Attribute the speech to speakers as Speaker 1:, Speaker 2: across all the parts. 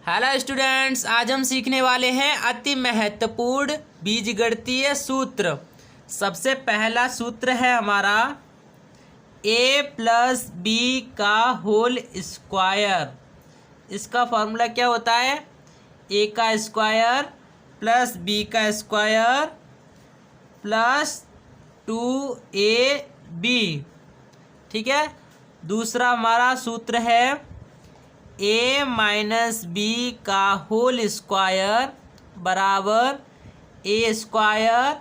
Speaker 1: Hello students, आज हम सीखने वाले हैं अति महत्वपूर्ण बीजगणितीय सूत्र। सबसे पहला सूत्र है हमारा a प्लस बी का होल स्क्वायर। इसका फॉर्मूला क्या होता है? a का स्क्वायर प्लस b का स्क्वायर प्लस 2ab। ठीक है। दूसरा हमारा सूत्र है a माइनस बी का होल स्क्वायर बराबर a square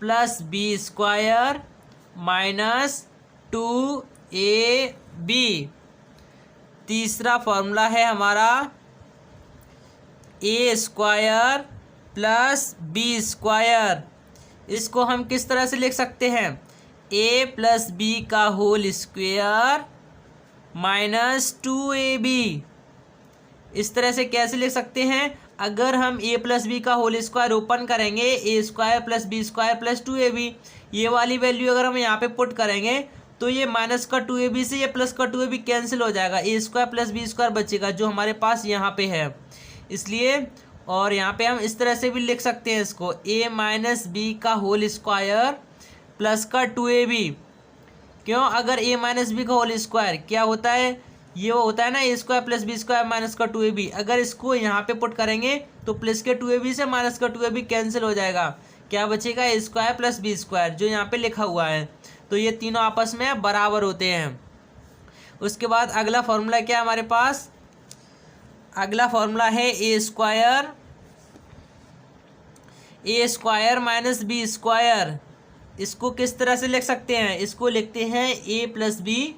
Speaker 1: plus B square minus 2ab। तीसरा फॉर्मूला है हमारा a square plus B square. इसको हम किस तरह से लिख सकते हैं? a प्लस बी का होल स्क्वायर माइनस 2ab। इस तरह से कैसे लिख सकते हैं? अगर हम a प्लस बी का होल स्क्वायर ओपन करेंगे, a square plus B square plus 2ab, ये वाली वैल्यू अगर हम यहाँ पे पुट करेंगे तो ये माइनस का 2ab से ये प्लस का 2ab कैंसिल हो जाएगा, a square plus B square बचेगा जो हमारे पास यहाँ पे है। इसलिए और यहाँ पे हम इस तरह से भी लिख सकते हैं इसको, a माइनस बी का होल स्क्वायर प्लस का 2ab। क्यों? अगर a माइनस बी का होल स्क्वायर क्या होता है? ये वो होता है ना a square plus B square minus का 2ab। अगर इसको यहाँ पे पुट करेंगे तो प्लस के 2ab से माइनस का 2ab कैंसिल हो जाएगा, क्या बचेगा? a square plus B square जो यहाँ पे लिखा हुआ है। तो ये तीनों आपस में बराबर होते हैं। उसके बाद अगला फॉर्मूला क्या है हमारे पास? अगला फॉर्मूला है a square minus B square. इसको किस तरह से लिख सकते हैं? इसको लिखते हैं a प्लस बी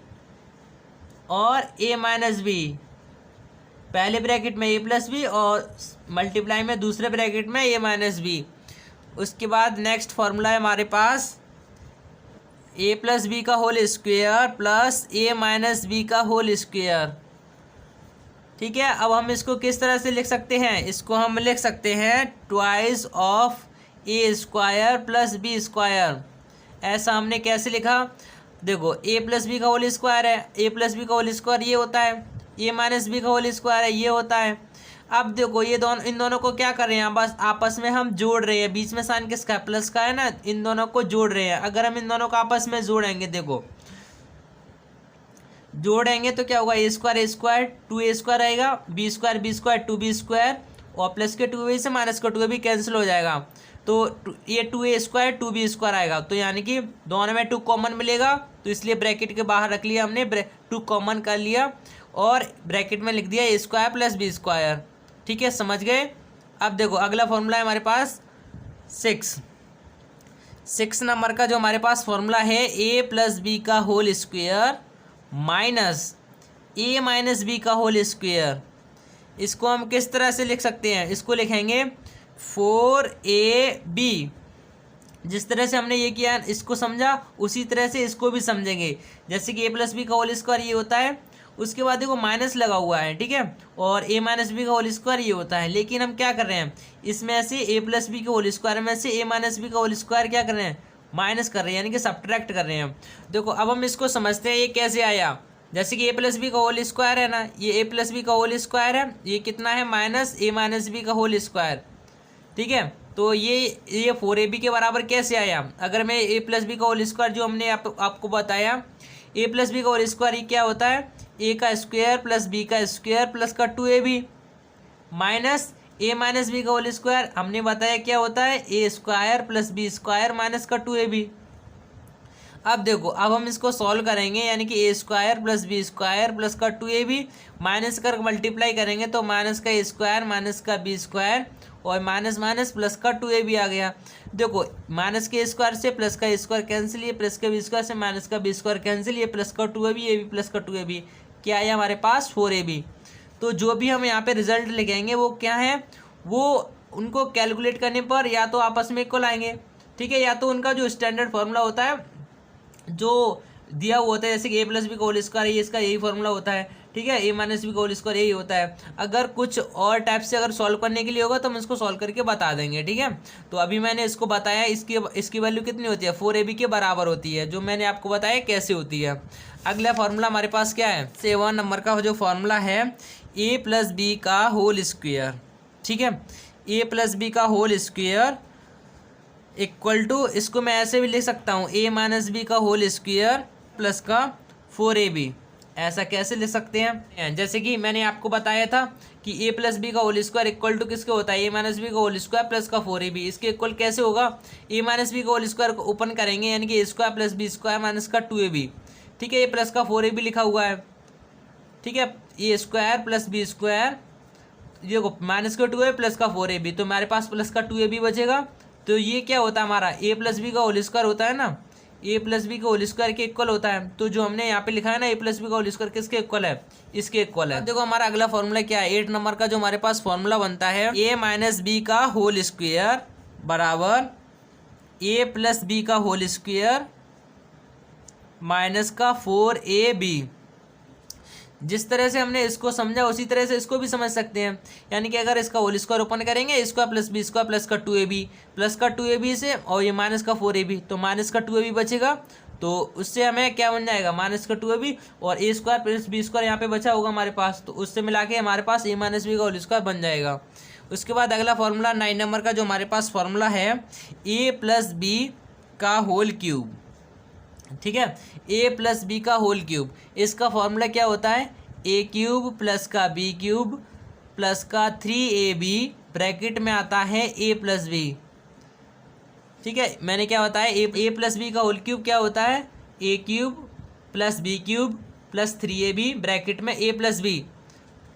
Speaker 1: और a माइनस बी। पहले ब्रैकेट में a प्लस बी और मल्टीप्लाई में दूसरे ब्रैकेट में a माइनस बी। उसके बाद नेक्स्ट फॉर्मूला है हमारे पास a प्लस बी का whole square plus a minus B का होल स्क्वायर। ठीक है। अब हम इसको किस तरह से लिख सकते हैं? इसको हम लिख सकते हैं twice of a square plus B square. ऐसा हमने कैसे लिखा? देखो a प्लस बी का होल स्क्वायर है, a प्लस बी का होल स्क्वायर ये होता है, a माइनस बी का होल स्क्वायर है ये होता है। अब देखो ये दोनों, इन दोनों को क्या कर रहे हैं? बस आपस में हम जोड़ रहे हैं। बीच में साइन किसका है? प्लस का है ना। इन दोनों को जोड़ रहे हैं। अगर हम इन दोनों को आपस में जोड़ेंगे, देखो जोड़ेंगे तो क्या होगा? a स्क्वायर 2a स्क्वायर रहेगा, b स्क्वायर 2b स्क्वायर और प्लस के 2a से माइनस का 2a भी कैंसिल हो जाएगा। तो ये 2a स्क्वायर 2b स्क्वायर आएगा। तो यानी कि दोनों में 2 कॉमन मिलेगा, तो इसलिए ब्रैकेट के बाहर रख लिया हमने, 2 कॉमन कर लिया और ब्रैकेट में लिख दिया a square plus B square. ठीक है, समझ गए? अब देखो अगला फॉर्मूला है हमारे पास 6 नंबर का जो हमारे पास फॉर्मूला है a प्लस बी का whole square minus a minus B का होल स्क्वायर। इसको हम किस तरह से लिख सकते हैं? इसको लिखेंगे 4ab। जिस तरह से हमने ये किया इसको समझा, उसी तरह से इसको भी समझेंगे। जैसे कि a प्लस बी का होल स्क्वायर ये होता है, उसके बाद देखो माइनस लगा हुआ है, ठीक है, और a माइनस बी का होल स्क्वायर ये होता है। लेकिन हम क्या कर रहे हैं? इसमें से a प्लस बी के होल स्क्वायर में से a माइनस बी का होल स्क्वायर क्या कर रहे हैं? माइनस कर रहे हैं, यानी कि सब्ट्रैक्ट कर रहे हैं। देखो अब हम इसको समझते हैं ये कैसे आया। जैसे कि a प्लस बी का होल स्क्वायर है ना, ये a प्लस बी का होल स्क्वायर है, ये कितना है? माइनस a माइनस बी का होल स्क्वायर। ठीक है, तो ये 4ab के बराबर कैसे आया? अगर मैं a प्लस बी का होल स्क्वायर जो हमने आपको बताया, a प्लस बी का होल स्क्वायर ये क्या होता है? a का स्क्वायर प्लस b का स्क्वायर प्लस का 2ab minus a minus B का होल स्क्वायर हमने बताया क्या होता है? a square plus B square minus का 2ab। अब देखो अब हम इसको सॉल्व करेंगे, यानी कि a square plus B square plus का 2ab माइनस कर मल्टीप्लाई करेंगे तो माइनस का a स्क्वायर माइनस का b स्क्वायर और माइनस माइनस प्लस का 2ab आ गया। देखो माइनस के स्क्वायर से प्लस का स्क्वायर कैंसिल, ये प्लस का बी स्क्वायर से माइनस का बी स्क्वायर कैंसिल, ये प्लस का 2ab ये भी प्लस का 2ab, क्या आया हमारे पास? 4ab। तो जो भी हम यहाँ पे रिजल्ट लिखेंगे वो क्या है? वो उनको कैलकुलेट करने पर या तो आपस में इक्वल आएंगे, ठीक है, या तो उनका जो स्टैंडर्ड फॉर्मूला होता है जो दिया हुआ होता है, जैसे कि a प्लस बी का होल स्क्वायर ये इसका यही फॉर्मूला होता है। ठीक है, a माइनस बी का होल स्क्वायर यही होता है। अगर कुछ और टाइप से अगर सॉल्व करने के लिए होगा तो हम इसको सॉल्व करके बता देंगे। ठीक है, तो अभी मैंने इसको बताया, इसकी वैल्यू कितनी होती है? 4ab के बराबर होती है, जो मैंने आपको बताया कैसे होती है। अगला फॉर्मूला हमारे पास क्या है? 7 नंबर का जो फॉर्मूला है ए प्लस बी का होल स्क्वायर, ठीक है, ए प्लस बी का होल स्क्वायर इक्वल टू, इसको मैं ऐसे भी लिख सकता हूँ, ए माइनस बी का होल स्क्वायर प्लस का 4ab। ऐसा कैसे लिख सकते हैं, जैसे कि मैंने आपको बताया था कि ए प्लस बी का होल स्क्वायर इक्वल टू किसके होता है, ए माइनस बी का होल स्क्वायर प्लस का 4ab। इसके इक्वल कैसे होगा, ए माइनस बी का होल स्क्वायर को ओपन करेंगे यानी कि A square plus B square minus का 2ab, ठीक है, ये प्लस का 4ab लिखा हुआ है, ठीक है, ए स्क्वायर प्लस बी स्क्वायर, ये माइनस का 2a प्लस का 4ab, तो हमारे पास प्लस का 2ab बचेगा। तो ये क्या होता है हमारा, ए प्लस बी का होल स्क्वायर होता है ना, ए प्लस बी का होल स्क्वायर के इक्वल होता है। तो जो हमने यहाँ पे लिखा है ना ए प्लस बी का होल स्क्वायर किसके इक्वल है, इसके इक्वल है। देखो हमारा अगला फॉर्मूला क्या है, 8 नंबर का जो हमारे पास फॉर्मूला बनता है, ए माइनस बी का होल स्क्वायर बराबर ए प्लस बी का होल स्क्वायर माइनस का 4ab। जिस तरह से हमने इसको समझा उसी तरह से इसको भी समझ सकते हैं, यानी कि अगर इसका होल स्क्वायर ओपन करेंगे square plus B square plus का 2ab, प्लस का 2ab से और ये माइनस का 4ab, तो माइनस का 2ab बचेगा, तो उससे हमें क्या बन जाएगा, माइनस का 2ab और ए स्क्वायर प्लस बी स्क्वायर यहाँ पे बचा होगा हमारे पास, तो उससे मिला के हमारे पास ए माइनस बी का होल स्क्वायर बन जाएगा। उसके बाद अगला फॉर्मूला 9 नंबर का जो हमारे पास फॉर्मूला है, ए प्लस बी का होल क्यूब, ठीक है, ए प्लस बी का होल क्यूब, इसका फॉर्मूला क्या होता है, ए क्यूब प्लस का बी क्यूब प्लस का 3ab ब्रैकेट में आता है ए प्लस बी, ठीक है, मैंने क्या बताया, ए प्लस बी का होल क्यूब क्या होता है, A cube plus B cube plus 3ab bracket में ए प्लस बी।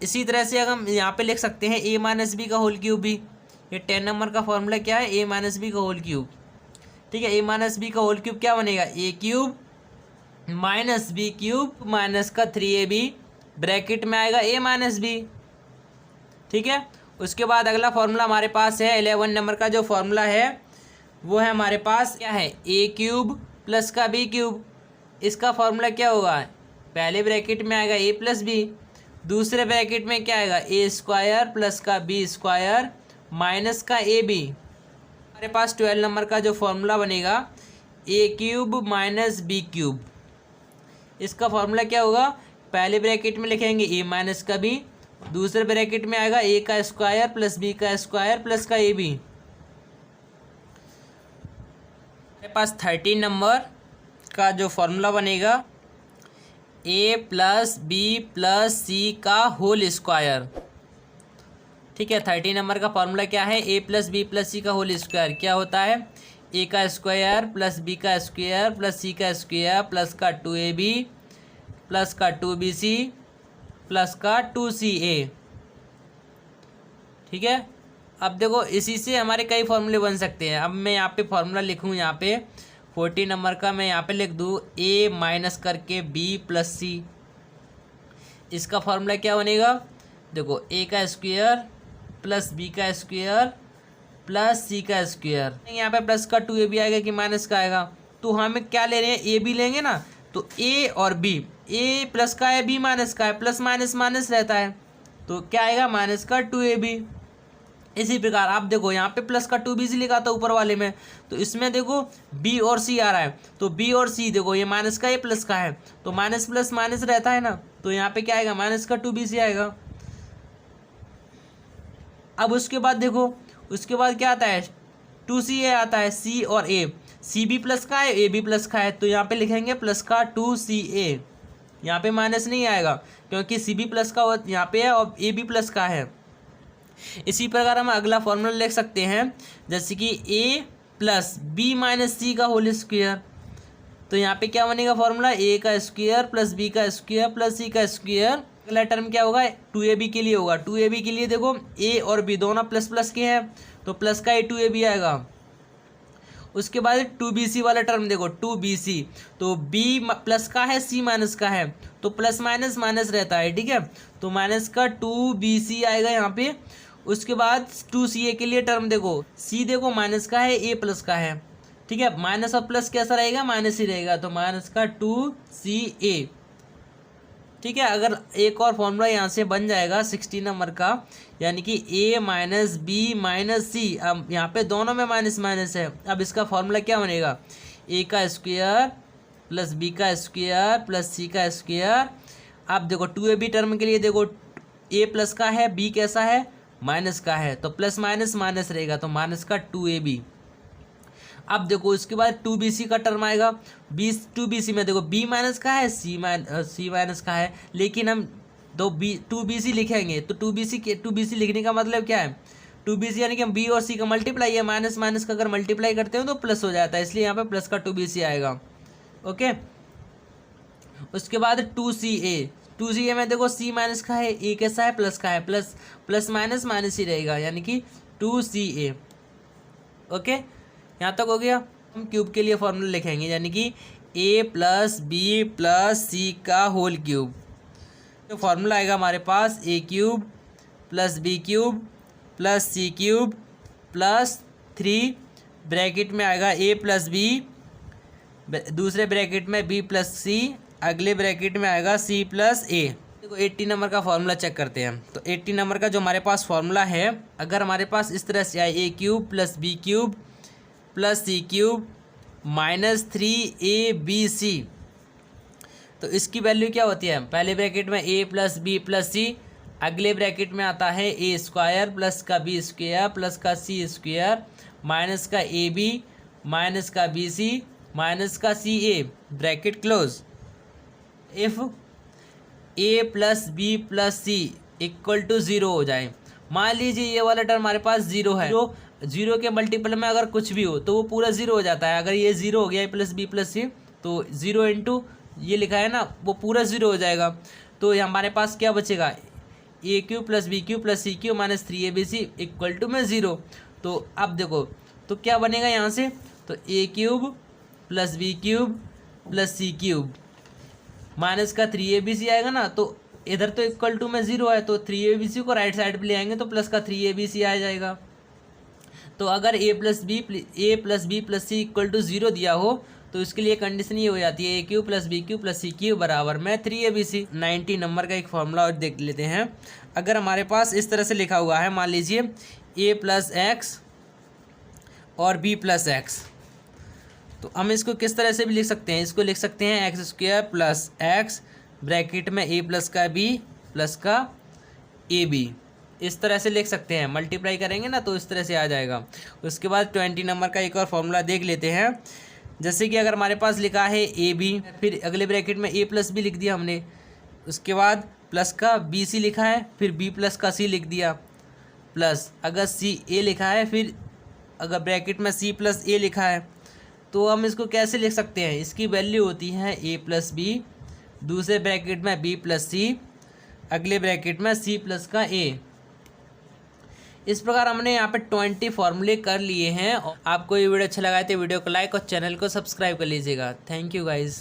Speaker 1: इसी तरह से अगर हम यहाँ पे लिख सकते हैं ए माइनस बी का होल क्यूब भी, ये 10 नंबर का फॉर्मूला क्या है, ए माइनस बी का होल क्यूब, ठीक है, ए माइनस बी का होल क्यूब क्या बनेगा, A cube minus B cube minus का 3ab ब्रैकेट में आएगा ए माइनस बी, ठीक है। उसके बाद अगला फॉर्मूला हमारे पास है 11 नंबर का जो फॉर्मूला है वो है हमारे पास क्या है, ए क्यूब प्लस का बी क्यूब, इसका फॉर्मूला क्या होगा, पहले ब्रैकेट में आएगा ए प्लस बी, दूसरे ब्रैकेट में क्या आएगा, ए स्क्वायर प्लस का बी स्क्वायर माइनस का ए बी। हमारे पास 12 नंबर का जो फॉर्मूला बनेगा, A cube minus B cube, इसका फॉर्मूला क्या होगा, पहले ब्रैकेट में लिखेंगे ए माइनस का बी, दूसरे ब्रैकेट में आएगा ए का स्क्वायर प्लस बी का स्क्वायर प्लस का ए बी। हमारे पास 13 नंबर का जो फॉर्मूला बनेगा, ए प्लस बी प्लस सी का होल स्क्वायर, ठीक है, 13 नंबर का फॉर्मूला क्या है, ए प्लस बी प्लस सी का होल स्क्वायर क्या होता है, ए का स्क्वायर प्लस बी का स्क्वायर प्लस सी का स्क्वायर प्लस का 2ab प्लस का 2bc प्लस का 2ca, ठीक है। अब देखो इसी से हमारे कई फॉर्मूले बन सकते हैं। अब मैं यहाँ पे फॉर्मूला लिखूँ, यहाँ पे 40 नंबर का मैं यहाँ पे लिख दूँ, ए माइनस करके बी प्लस सी, इसका फॉर्मूला क्या बनेगा, देखो ए का स्क्वायर प्लस बी का स्क्वायर प्लस सी का स्क्वायर, यहाँ पे प्लस का 2ab आएगा कि माइनस का आएगा, तो हमें क्या ले रहे हैं, ए बी लेंगे ना, तो ए और बी, ए प्लस का है बी माइनस का है, प्लस माइनस माइनस रहता है, तो क्या आएगा माइनस का 2ab। इसी प्रकार आप देखो यहाँ पे प्लस का 2bc लिखा था ऊपर वाले में, तो इसमें देखो b और c आ रहा है, तो b और c देखो ये माइनस का ये प्लस का है, तो माइनस प्लस माइनस रहता है ना, तो यहाँ पे क्या आएगा माइनस का 2bc आएगा। अब उसके बाद देखो उसके बाद क्या आता है, 2ca आता है, c और a, सी बी प्लस का है ए बी प्लस का है, तो यहाँ पे लिखेंगे प्लस का 2ca, यहाँ पे माइनस नहीं आएगा क्योंकि सी बी प्लस का यहाँ पे है और ए बी प्लस का है। इसी प्रकार हम अगला फॉर्मूला लिख सकते हैं, जैसे कि ए प्लस बी माइनस सी का होल स्क्वायर, तो यहाँ पे क्या बनेगा फॉर्मूला, ए का स्क्वायर प्लस बी का स्क्वायर प्लस सी का स्क्वायर। अगला टर्म क्या होगा, 2ab के लिए होगा, 2ab के लिए देखो ए और बी दोनों प्लस प्लस के हैं, तो प्लस का ए 2ab आएगा। उसके बाद 2bc वाला टर्म देखो 2bc, तो b प्लस का है c माइनस का है, तो प्लस माइनस माइनस रहता है, ठीक है, तो माइनस का 2bc आएगा यहाँ पे। उसके बाद 2ca के लिए टर्म देखो, c देखो माइनस का है a प्लस का है, ठीक है, माइनस और प्लस कैसा रहेगा, माइनस ही रहेगा, तो माइनस का 2ca, ठीक है। अगर एक और फॉर्मूला यहाँ से बन जाएगा 16 नंबर का, यानी कि a माइनस बी माइनस सी, अब यहाँ पे दोनों में माइनस माइनस है, अब इसका फॉर्मूला क्या बनेगा, a का स्क्वायर प्लस b का स्क्वायर प्लस c का स्क्वायर। अब देखो 2ab टर्म के लिए देखो ए प्लस का है, बी कैसा है, माइनस का है, तो प्लस माइनस माइनस रहेगा, तो माइनस का 2ab। अब देखो इसके बाद 2bc का टर्म आएगा। 2bc में देखो b माइनस का है, c माइनस का है, लेकिन हम 2bc लिखेंगे तो 2bc लिखने का मतलब क्या है, 2bc यानी कि हम b और c का मल्टीप्लाई है, माइनस माइनस का अगर मल्टीप्लाई करते हो तो प्लस हो जाता है, इसलिए यहाँ पे प्लस का 2bc आएगा। ओके, उसके बाद 2ca में देखो c माइनस का है, a कैसा है, प्लस का है, प्लस प्लस माइनस माइनस ही रहेगा, यानी कि 2ca। ओके, यहाँ तक हो गया। हम क्यूब के लिए फॉर्मूला लिखेंगे, यानी कि a plus B plus C का होल क्यूब। तो फॉर्मूला आएगा हमारे पास a cube plus B cube plus C cube plus 3 bracket में आएगा a प्लस बी, दूसरे ब्रैकेट में b प्लस सी, अगले ब्रैकेट में आएगा c प्लस a। देखो 80 नंबर का फॉर्मूला चेक करते हैं। तो 80 नंबर का जो हमारे पास फॉर्मूला है, अगर हमारे पास इस तरह से आए a cube plus B cube plus C cube minus 3abc, तो इसकी वैल्यू क्या होती है, पहले ब्रैकेट में a plus B plus C, अगले ब्रैकेट में आता है a स्क्वायर प्लस का b स्क्वायर प्लस का c स्क्वायर माइनस का ab माइनस का bc माइनस का ca, bracket close. If a plus B plus C equal to 0 हो जाए, मान लीजिए ये वाला टर्म हमारे पास 0 है, जीरो के मल्टीपल में अगर कुछ भी हो तो वो पूरा 0 हो जाता है। अगर ये 0 हो गया a प्लस बी प्लस सी, तो 0 इंटू ये लिखा है ना, वो पूरा 0 हो जाएगा। तो ये हमारे पास क्या बचेगा, a cube plus B cube plus C cube minus 3abc equal to में 0। तो अब देखो तो क्या बनेगा यहाँ से, तो a cube plus B cube plus C cube minus का 3abc आएगा ना, तो इधर तो इक्वल टू में 0 है, तो 3abc को राइट साइड पे ले आएंगे तो प्लस का 3abc आ जाएगा। तो अगर a plus B plus C equal to 0 दिया हो तो इसके लिए कंडीशन ये हो जाती है a cube plus B cube plus C cube बराबर में 3abc। 90 नंबर का एक फॉर्मूला और देख लेते हैं। अगर हमारे पास इस तरह से लिखा हुआ है, मान लीजिए a प्लस एक्स और b प्लस एक्स, तो हम इसको किस तरह से भी लिख सकते हैं, इसको लिख सकते हैं x square plus x bracket में a प्लस का b प्लस का ab, इस तरह से लिख सकते हैं। मल्टीप्लाई करेंगे ना तो इस तरह से आ जाएगा। उसके बाद 20 नंबर का एक और फॉर्मूला देख लेते हैं। जैसे कि अगर हमारे पास लिखा है ए बी, फिर अगले ब्रैकेट में a प्लस बी लिख दिया हमने, उसके बाद प्लस का बी सी लिखा है, फिर b प्लस का c लिख दिया, प्लस अगर c a लिखा है, फिर अगर ब्रैकेट में c प्लस a लिखा है, तो हम इसको कैसे लिख सकते हैं, इसकी वैल्यू होती है a प्लस बी, दूसरे ब्रैकेट में b प्लस सी, अगले ब्रैकेट में c प्लस का a। इस प्रकार हमने यहाँ पे 20 फॉर्मूले कर लिए हैं। आपको ये वीडियो अच्छा लगा है तो वीडियो को लाइक और चैनल को सब्सक्राइब कर लीजिएगा। Thank you guys.